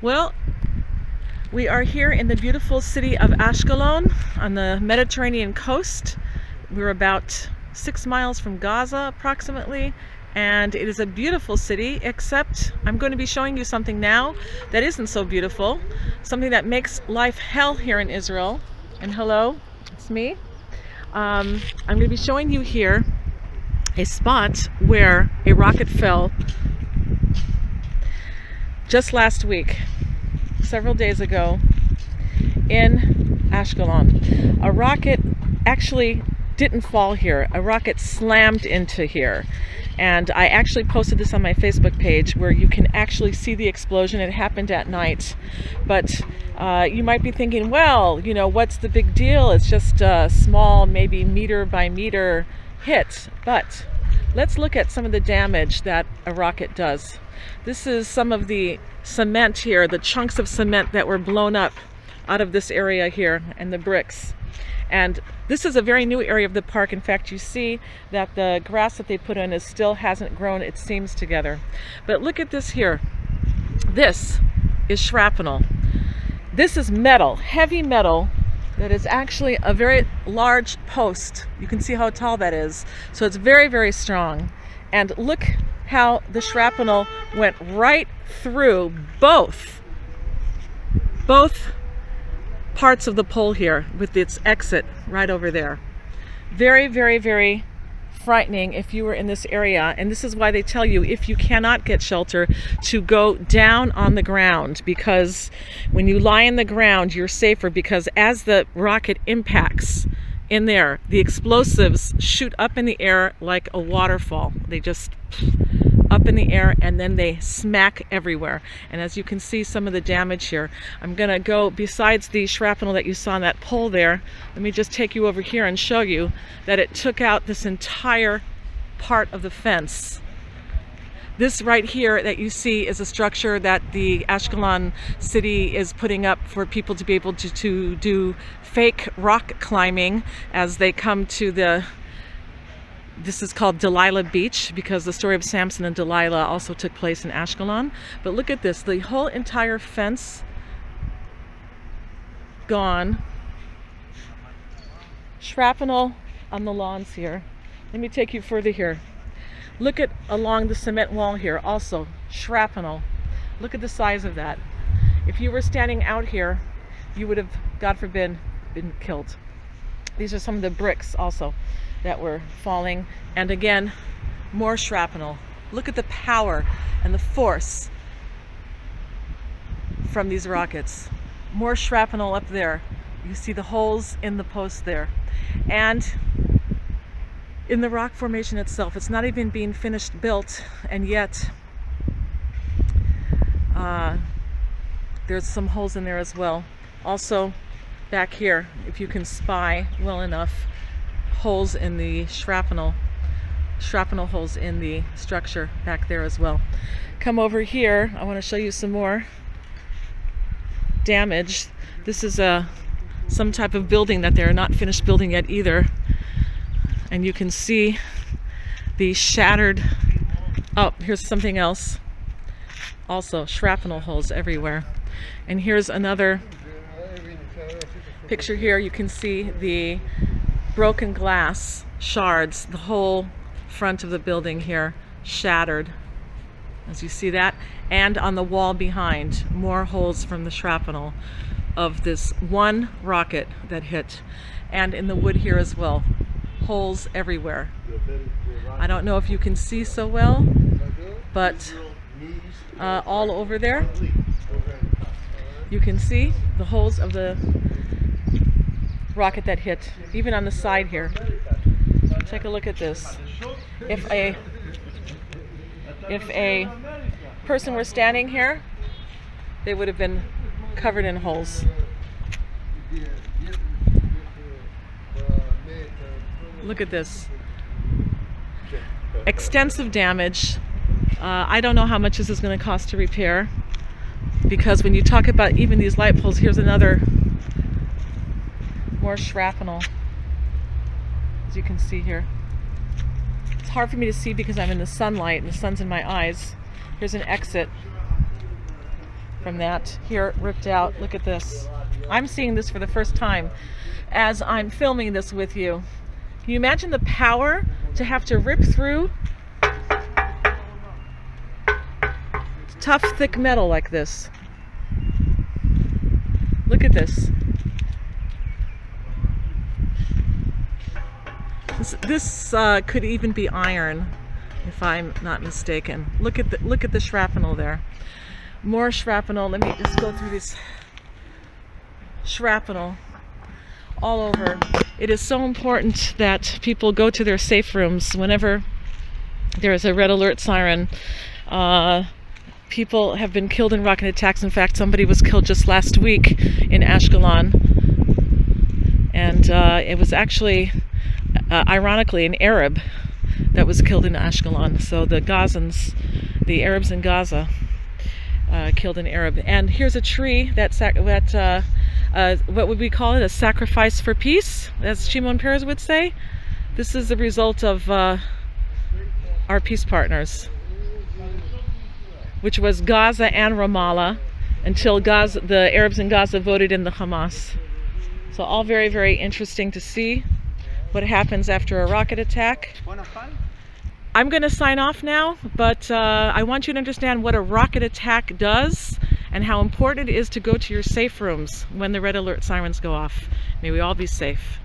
Well, we are here in the beautiful city of Ashkelon on the Mediterranean coast. We're about 6 miles from Gaza approximately, and it is a beautiful city, except I'm going to be showing you something now that isn't so beautiful, something that makes life hell here in Israel. And hello, it's me. I'm going to be showing you here a spot where a rocket fell just last week, several days ago, in Ashkelon. A rocket actually didn't fall here. A rocket slammed into here. And I actually posted this on my Facebook page where you can actually see the explosion. It happened at night. But you might be thinking, well, you know, what's the big deal? It's just a small, maybe meter by meter hit. But let's look at some of the damage that a rocket does. This is some of the cement here, the chunks of cement that were blown up out of this area here, and the bricks. And this is a very new area of the park. In fact, you see that the grass that they put in still hasn't grown its seams together. But look at this here. This is shrapnel. This is metal, heavy metal, that is actually a very large post. You can see how tall that is. So it's very, very strong. And look how the shrapnel went right through both parts of the pole here, with its exit right over there. Very, very, very frightening if you were in this area. And this is why they tell you, if you cannot get shelter, to go down on the ground, because when you lie in the ground you're safer, because as the rocket impacts in there, the explosives shoot up in the air like a waterfall. They just up in the air, and then they smack everywhere. And as you can see some of the damage here, I'm gonna go, besides the shrapnel that you saw on that pole there, let me just take you over here and show you that it took out this entire part of the fence. This right here that you see is a structure that the Ashkelon city is putting up for people to be able to do fake rock climbing as they come to this is called Delilah Beach, because the story of Samson and Delilah also took place in Ashkelon. But look at this, the whole entire fence gone. Shrapnel on the lawns here. Let me take you further here. Look at along the cement wall here, also shrapnel. Look at the size of that. If you were standing out here, you would have, God forbid, been killed. These are some of the bricks also that were falling. And again, more shrapnel. Look at the power and the force from these rockets. More shrapnel up there. You see the holes in the post there. And in the rock formation itself, it's not even being finished built, and yet there's some holes in there as well. Also back here, if you can spy well enough, holes in the shrapnel holes in the structure back there as well. Come over here, I want to show you some more damage. This is some type of building that they're not finished building yet either. And you can see the shattered, oh, here's something else. Also shrapnel holes everywhere. And here's another picture here. You can see the broken glass shards, the whole front of the building here shattered, as you see that. And on the wall behind, more holes from the shrapnel of this one rocket that hit. And in the wood here as well, holes everywhere. I don't know if you can see so well, but all over there you can see the holes of the rocket that hit, even on the side here. Take a look at this. If a person were standing here, they would have been covered in holes. Look at this. Extensive damage. I don't know how much this is going to cost to repair, because when you talk about even these light poles, here's another, more shrapnel, as you can see here. It's hard for me to see because I'm in the sunlight and the sun's in my eyes. Here's an exit from that. Here, ripped out. Look at this. I'm seeing this for the first time as I'm filming this with you. Can you imagine the power to have to rip through tough, thick metal like this? Look at this. This could even be iron, if I'm not mistaken. Look at the shrapnel there. More shrapnel. Let me just go through this shrapnel all over. It is so important that people go to their safe rooms whenever there is a red alert siren. People have been killed in rocket attacks. In fact, somebody was killed just last week in Ashkelon, and it was actually ironically an Arab that was killed in Ashkelon. So the Gazans, the Arabs in Gaza, killed an Arab. And here's a tree that what would we call it? A sacrifice for peace, as Shimon Peres would say. This is the result of our peace partners, which was Gaza and Ramallah, until the Arabs in Gaza voted in the Hamas. So all very, very interesting to see what happens after a rocket attack. I'm going to sign off now, but I want you to understand what a rocket attack does and how important it is to go to your safe rooms when the red alert sirens go off. May we all be safe.